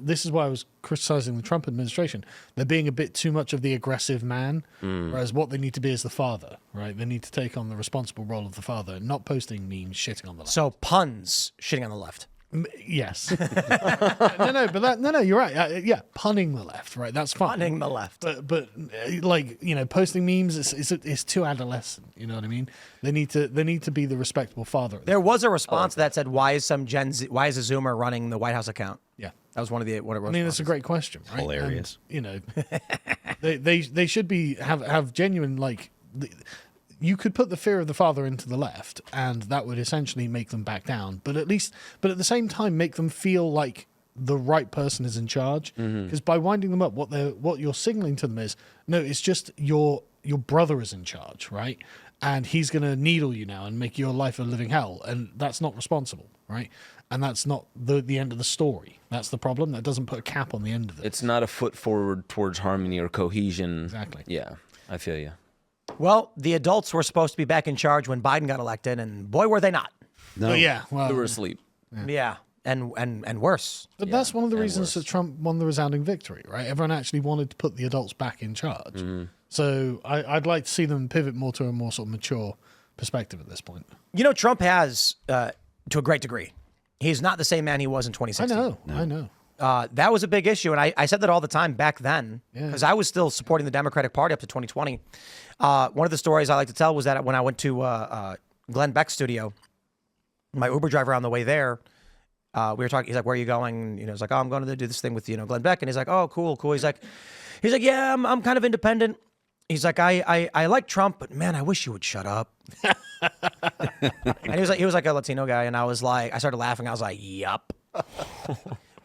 this is why I was criticizing the Trump administration. They're being a bit too much of the aggressive man, whereas what they need to be is the father, right? They need to take on the responsible role of the father, not posting memes shitting on the left. So puns shitting on the left. Yes. no, you're right. Yeah, punning the left, right? That's fine. Punning the left. But like, posting memes is too adolescent. You know what I mean? They need to be the respectable father. There was a response that said, "Why is a Zoomer running the White House account?" Yeah, that was one of the. What it was. I mean, it's a great question. Right? Hilarious. And, they should have genuine like. You could put the fear of the father into the left, and that would essentially make them back down. But at the same time, make them feel like the right person is in charge. Because by winding them up, what you're signaling to them is, no, it's just your brother is in charge, right? And he's going to needle you now and make your life a living hell, and that's not responsible, right? And that's not the end of the story. That's the problem. That doesn't put a cap on the end of it. It's not a foot forward towards harmony or cohesion. Exactly. Yeah, I feel you. Well, the adults were supposed to be back in charge when Biden got elected, and boy, were they not. No. But yeah, well, They were asleep. Yeah, and worse. But that's one of the reasons that Trump won the resounding victory, right? Everyone actually wanted to put the adults back in charge. So I'd like to see them pivot more to a more sort of mature perspective at this point. Trump has, to a great degree, he's not the same man he was in 2016. I know. That was a big issue, and I said that all the time back then because I was still supporting the Democratic Party up to 2020. One of the stories I like to tell was that when I went to Glenn Beck's studio, my Uber driver on the way there, we were talking. He's like, "Where are you going?" He's like, "Oh, I'm going to do this thing with Glenn Beck." And he's like, "Oh, cool." He's like, "Yeah, I'm kind of independent." He's like, I like Trump, but man, I wish you would shut up. And he was like a Latino guy, and I started laughing. I was like, "Yup."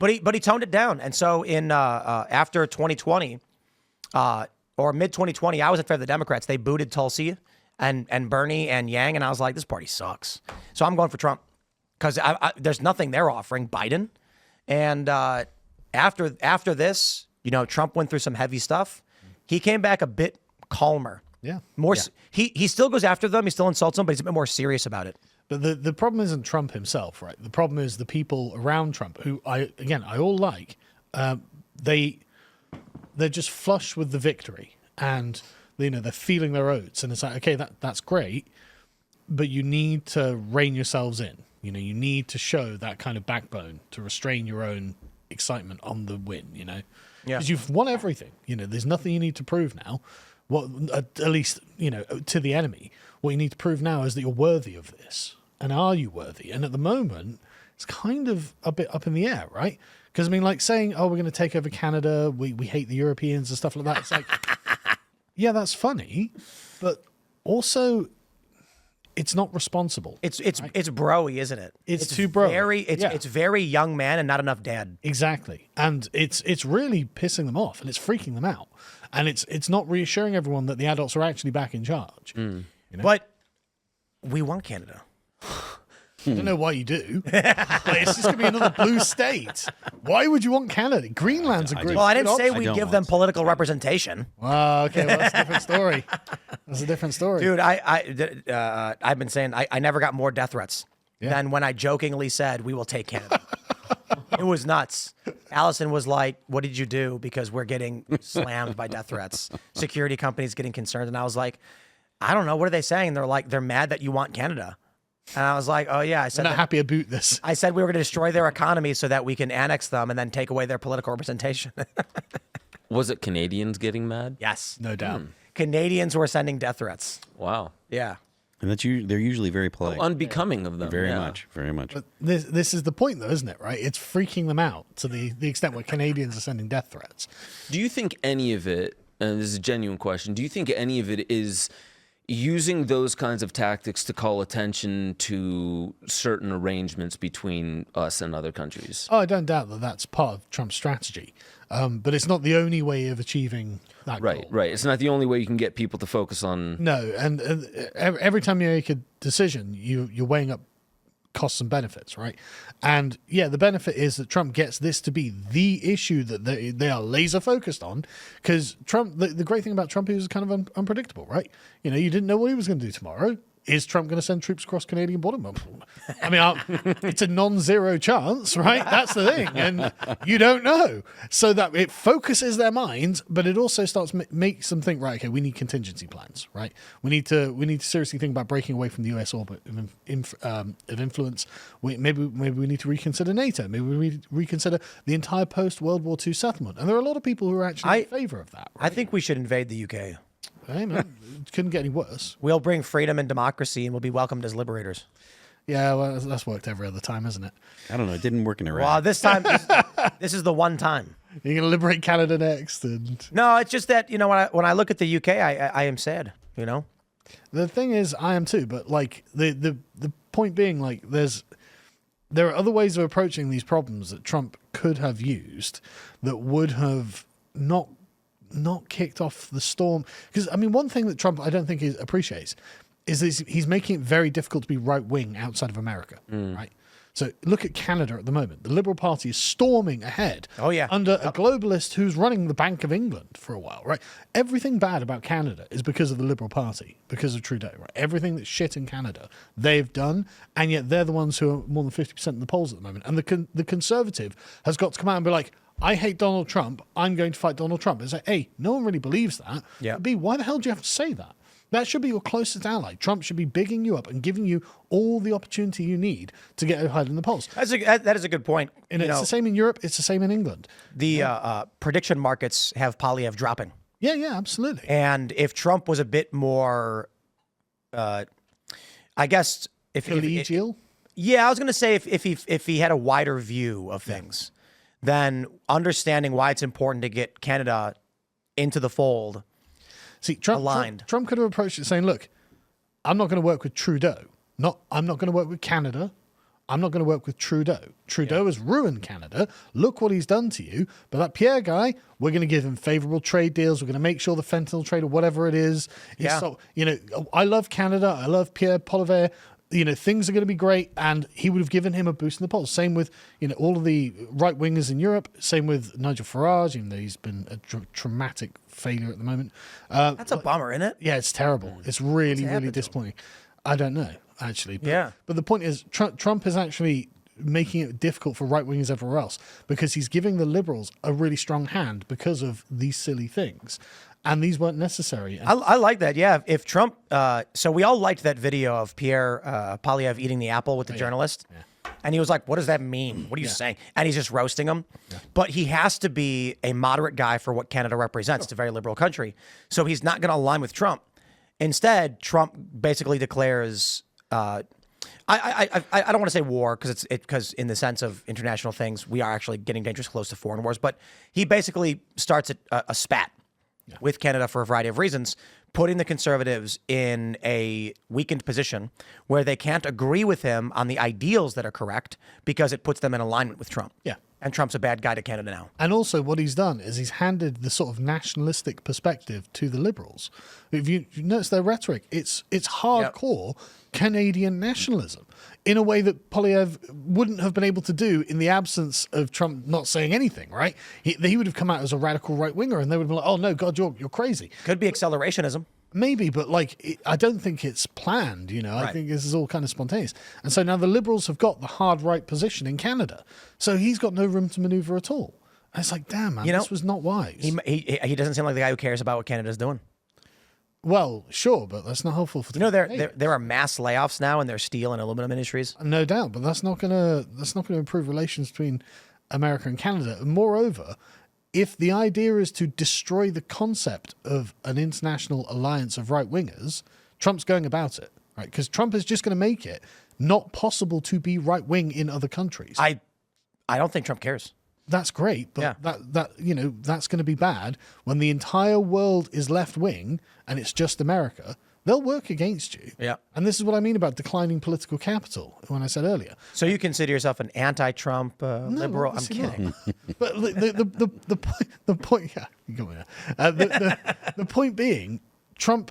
But he toned it down. And so in after 2020, or mid 2020, I was in favor of the Democrats. They booted Tulsi and Bernie and Yang, and I was like, this party sucks. So I'm going for Trump because there's nothing they're offering Biden. And after this, Trump went through some heavy stuff. He came back a bit calmer. Yeah. He still goes after them. He still insults them, but he's a bit more serious about it. But the problem isn't Trump himself, right? The problem is the people around Trump, who I all like. They're just flush with the victory, and they're feeling their oats, and it's like, okay, that's great, but you need to rein yourselves in. You need to show that kind of backbone to restrain your own excitement on the win. Because you've won everything. There's nothing you need to prove now. What at least to the enemy, what you need to prove now is that you're worthy of this. And are you worthy? And at the moment, it's kind of a bit up in the air, right? Because, saying, oh, we're going to take over Canada, we hate the Europeans and stuff like that. It's like, yeah, that's funny, but also it's not responsible. It's broy, isn't it? It's too broy. It's very young man and not enough dad. Exactly. And it's really pissing them off, and it's freaking them out. And it's not reassuring everyone that the adults are actually back in charge. But we want Canada. I don't know why you do. It's just going to be another blue state. Why would you want Canada? Greenland's a great. Well, I didn't say we give them political representation. Okay, well, that's a different story. That's a different story. Dude, I've been saying I never got more death threats than when I jokingly said we will take Canada. It was nuts. Allison was like, what did you do? Because we're getting slammed by death threats. Security companies getting concerned. And I was like, I don't know. What are they saying? They're like, they're mad that you want Canada. And I was like, oh, yeah. I said, they're not happy about this. I said we were going to destroy their economy so that we can annex them and then take away their political representation. Was it Canadians getting mad? Yes. No doubt. Canadians were sending death threats. Wow. Yeah. And they're usually very polite. Unbecoming of them. Very much. But this is the point, though, isn't it? Right? It's freaking them out to the extent where Canadians are sending death threats. Do you think any of it, and this is a genuine question, do you think any of it is using those kinds of tactics to call attention to certain arrangements between us and other countries? Oh, I don't doubt that that's part of Trump's strategy. But it's not the only way of achieving that goal. Right. It's not the only way you can get people to focus on... No, and every time you make a decision, you're weighing up costs and benefits, right? And yeah, the benefit is that Trump gets this to be the issue that they are laser focused on, because Trump, the great thing about Trump, he was kind of unpredictable, right? You didn't know what he was going to do tomorrow. Is Trump going to send troops across Canadian border? I mean, it's a non-zero chance, right? That's the thing, and you don't know. So that it focuses their minds, but it also starts makes them think, right? Okay, we need contingency plans, right? We need to seriously think about breaking away from the U.S. orbit of influence. Maybe we need to reconsider NATO. Maybe we reconsider the entire post-World War II settlement. And there are a lot of people who are actually in favor of that. Right? I think we should invade the UK. Hey, man, it couldn't get any worse. We'll bring freedom and democracy, and we'll be welcomed as liberators. Yeah, well, that's worked every other time, hasn't it? I don't know. It didn't work in Iraq. Well, this time, this is the one time. You're going to liberate Canada next, and No, it's just that when I look at the UK, I am sad. the thing is, I am too. But like the point being, like there are other ways of approaching these problems that Trump could have used that would have not kicked off the storm. Because I mean, one thing that Trump I don't think he appreciates is that he's making it very difficult to be right wing outside of America, right? So look at Canada at the moment. The Liberal Party is storming ahead. Oh, yeah. Under a globalist who's running the Bank of England for a while, right? Everything bad about Canada is because of the Liberal Party, because of Trudeau, right? Everything that's shit in Canada, they've done, and yet they're the ones who are more than 50% in the polls at the moment. And the Conservative has got to come out and be like, I hate Donald Trump, I'm going to fight Donald Trump. It's like, A, no one really believes that. Yeah. B, why the hell do you have to say that? That should be your closest ally. Trump should be bigging you up and giving you all the opportunity you need to get ahead in the polls. That is a good point. And it's the same in Europe. It's the same in England. The prediction markets have Polyev dropping. Yeah, absolutely. And if Trump was a bit more, I guess, Collegial? Yeah, I was going to say if he had a wider view of things, then understanding why it's important to get Canada into the fold. See, Trump could have approached it saying, look, I'm not going to work with Trudeau. I'm not going to work with Canada. I'm not going to work with Trudeau. Trudeau has ruined Canada. Look what he's done to you. But that Pierre guy, we're going to give him favorable trade deals. We're going to make sure the fentanyl trade or whatever it is. So, I love Canada. I love Pierre Poilievre. Things are going to be great, and he would have given him a boost in the polls. Same with, all of the right wingers in Europe. Same with Nigel Farage, even though he's been a traumatic failure at the moment. That's a bummer, isn't it? Yeah, it's terrible. It's really, really disappointing. I don't know, actually. But the point is, Trump is actually making it difficult for right wingers everywhere else because he's giving the liberals a really strong hand because of these silly things. And these weren't necessary. I like that. Yeah. If Trump, so we all liked that video of Pierre Poilievre eating the apple with the journalist. Yeah. And he was like, what does that mean? What are you saying? And he's just roasting him. Yeah. But he has to be a moderate guy for what Canada represents. Sure. It's a very liberal country. So he's not going to align with Trump. Instead, Trump basically declares, I don't want to say war because in the sense of international things, we are actually getting dangerously close to foreign wars. But he basically starts a spat with Canada for a variety of reasons, putting the Conservatives in a weakened position where they can't agree with him on the ideals that are correct because it puts them in alignment with Trump. Yeah. And Trump's a bad guy to Canada now. And also what he's done is he's handed the sort of nationalistic perspective to the Liberals. If you notice their rhetoric, it's hardcore Canadian nationalism in a way that Poilievre wouldn't have been able to do in the absence of Trump not saying anything, right? He would have come out as a radical right-winger and they would have been like, oh, no, God, you're crazy. Could be accelerationism. Maybe, but I don't think it's planned, Right. I think this is all kind of spontaneous. And so now the Liberals have got the hard right position in Canada. So he's got no room to maneuver at all. And it's like, damn, man, this was not wise. He doesn't seem like the guy who cares about what Canada's doing. Well, sure, but that's not helpful for there are mass layoffs now in their steel and aluminum industries. No doubt, but that's not gonna improve relations between America and Canada. And moreover, if the idea is to destroy the concept of an international alliance of right wingers, Trump's going about it, right? Because Trump is just going to make it not possible to be right wing in other countries. I don't think Trump cares. That's great, but that's going to be bad when the entire world is left wing and it's just America. They'll work against you. Yeah. And this is what I mean about declining political capital when I said earlier. So you consider yourself an anti-Trump liberal? I'm kidding. But the point, yeah, you got me there. The point being, Trump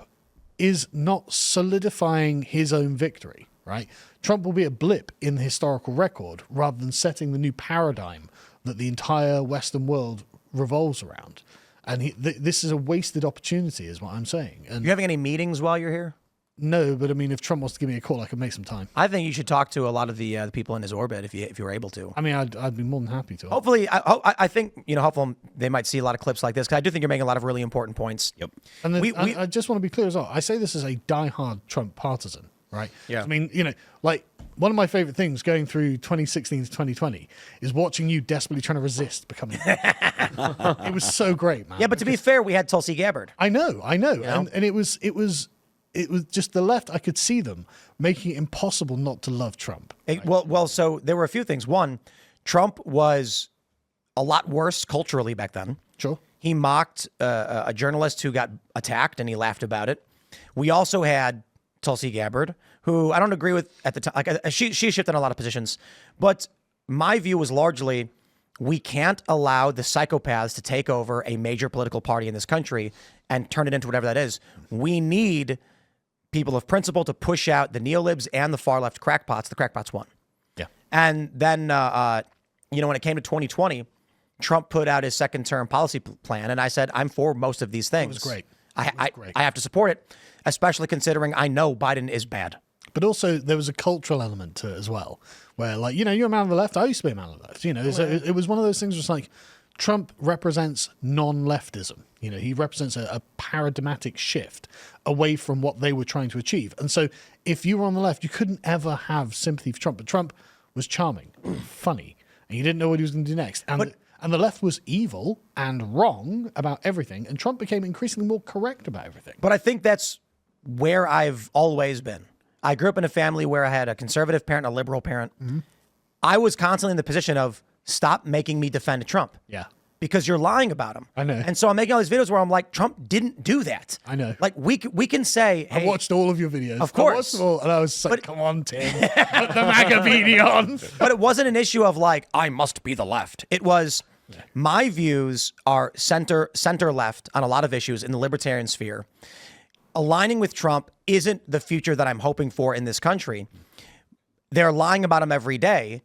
is not solidifying his own victory, right? Trump will be a blip in the historical record rather than setting the new paradigm that the entire Western world revolves around. And this is a wasted opportunity, is what I'm saying. And you having any meetings while you're here? no, but I mean, if Trump wants to give me a call, I could make some time. I think you should talk to a lot of the people in his orbit if you were able to. I mean, I'd be more than happy to. Hopefully, I think, hopefully they might see a lot of clips like this, because I do think you're making a lot of really important points. Yep. And then, I just want to be clear as well. I say this as a diehard Trump partisan, right? Yeah. I mean, like one of my favorite things going through 2016 to 2020 is watching you desperately trying to resist becoming. It was so great, man. Yeah, but to be fair, we had Tulsi Gabbard. I know. And it was just the left. I could see them making it impossible not to love Trump. So there were a few things. One, Trump was a lot worse culturally back then. Sure. He mocked a journalist who got attacked, and he laughed about it. We also had Tulsi Gabbard, who I don't agree with at the time. Like, she shifted in a lot of positions, but my view was largely, we can't allow the psychopaths to take over a major political party in this country and turn it into whatever that is. We need people of principle to push out the neolibs and the far left crackpots. The crackpots won. Yeah. And then, when it came to 2020, Trump put out his second term policy plan, and I said, I'm for most of these things. It was great. I have to support it, especially considering I know Biden is bad. But also, there was a cultural element to it as well, where, like, you're a man of the left. I used to be a man of the left. So it was one of those things where it's like, Trump represents non-leftism. He represents a paradigmatic shift away from what they were trying to achieve. And so if you were on the left, you couldn't ever have sympathy for Trump. But Trump was charming, funny, and you didn't know what he was going to do next. And the left was evil and wrong about everything, and Trump became increasingly more correct about everything. But I think that's where I've always been. I grew up in a family where I had a conservative parent, a liberal parent. Mm-hmm. I was constantly in the position of, stop making me defend Trump. Yeah. Because you're lying about him. I know. And so I'm making all these videos where I'm like, Trump didn't do that. I know. Like, we can say, hey. I watched all of your videos. Of course. I watched them all, and I was like, come on, Tim. Put the MAGA beanie on. But it wasn't an issue of like, I must be the left. It was, my views are center left on a lot of issues in the libertarian sphere. Aligning with Trump isn't the future that I'm hoping for in this country. They're lying about him every day.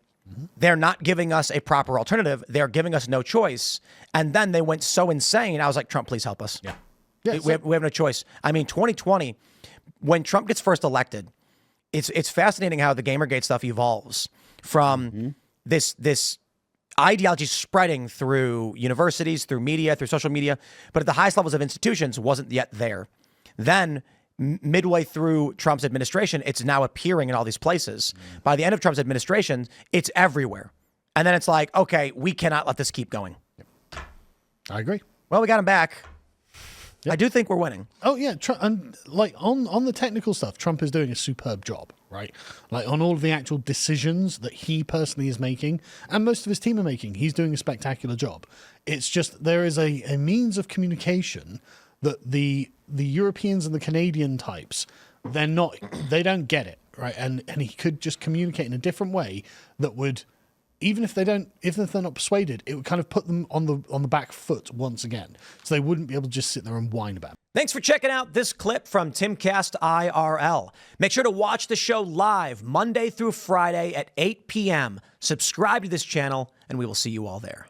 They're not giving us a proper alternative. They're giving us no choice. And then they went so insane. I was like, Trump, please help us. Yeah. We have no choice. I mean, 2020, when Trump gets first elected, it's fascinating how the Gamergate stuff evolves from this ideology spreading through universities, through media, through social media, but at the highest levels of institutions wasn't yet there. Then midway through Trump's administration, it's now appearing in all these places. By the end of Trump's administration, it's everywhere. And then it's like, okay, we cannot let this keep going. I agree. Well, we got him back. Yep. I do think we're winning. Oh, yeah. And like on the technical stuff, Trump is doing a superb job, right? Like on all of the actual decisions that he personally is making and most of his team are making, he's doing a spectacular job. It's just there is a means of communication that the Europeans and the Canadian types, they don't get it, right? And he could just communicate in a different way that would, even if they're not persuaded, it would kind of put them on the back foot once again. So they wouldn't be able to just sit there and whine about it. Thanks for checking out this clip from Timcast IRL. Make sure to watch the show live Monday through Friday at 8 p.m. Subscribe to this channel, and we will see you all there.